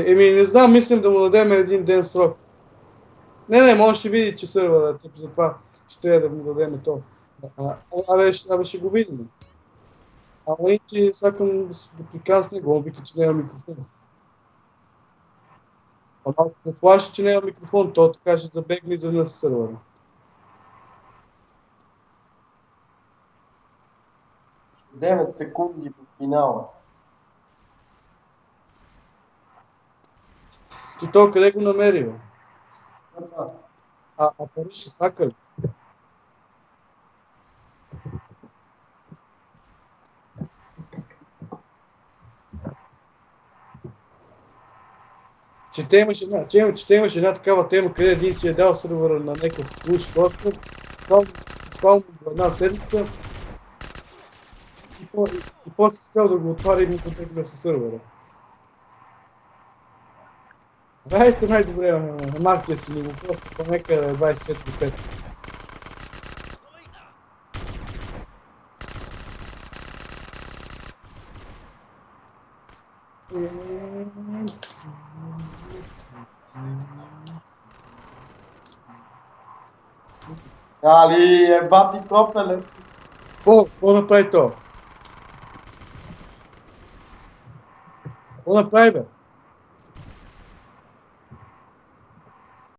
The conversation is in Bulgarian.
Не знам, мислим да му дадем един ден срок. Не, може ще види, че сървъра, затова ще трябва да му дадем то. Абе ще го видим. Ама и че сакам да се доприкан с него, он вика, че няма микрофон. Ама не плаши, че няма микрофон, то така ще забегне изведнъж с сървъра. 9 секунди до финала. Ти то къде го намери, бе? А пари ще сака ли? Че те имаше една такава тема, къде един си е дал сървъра на някакъв луш остров, спал му една седмица и после искал да го отваря и му потегля със сървъра. Ето най-добре, маркия си ни го коста по някъде 24-5. Али, бати копеле. Какво направи то? Какво направи, бе?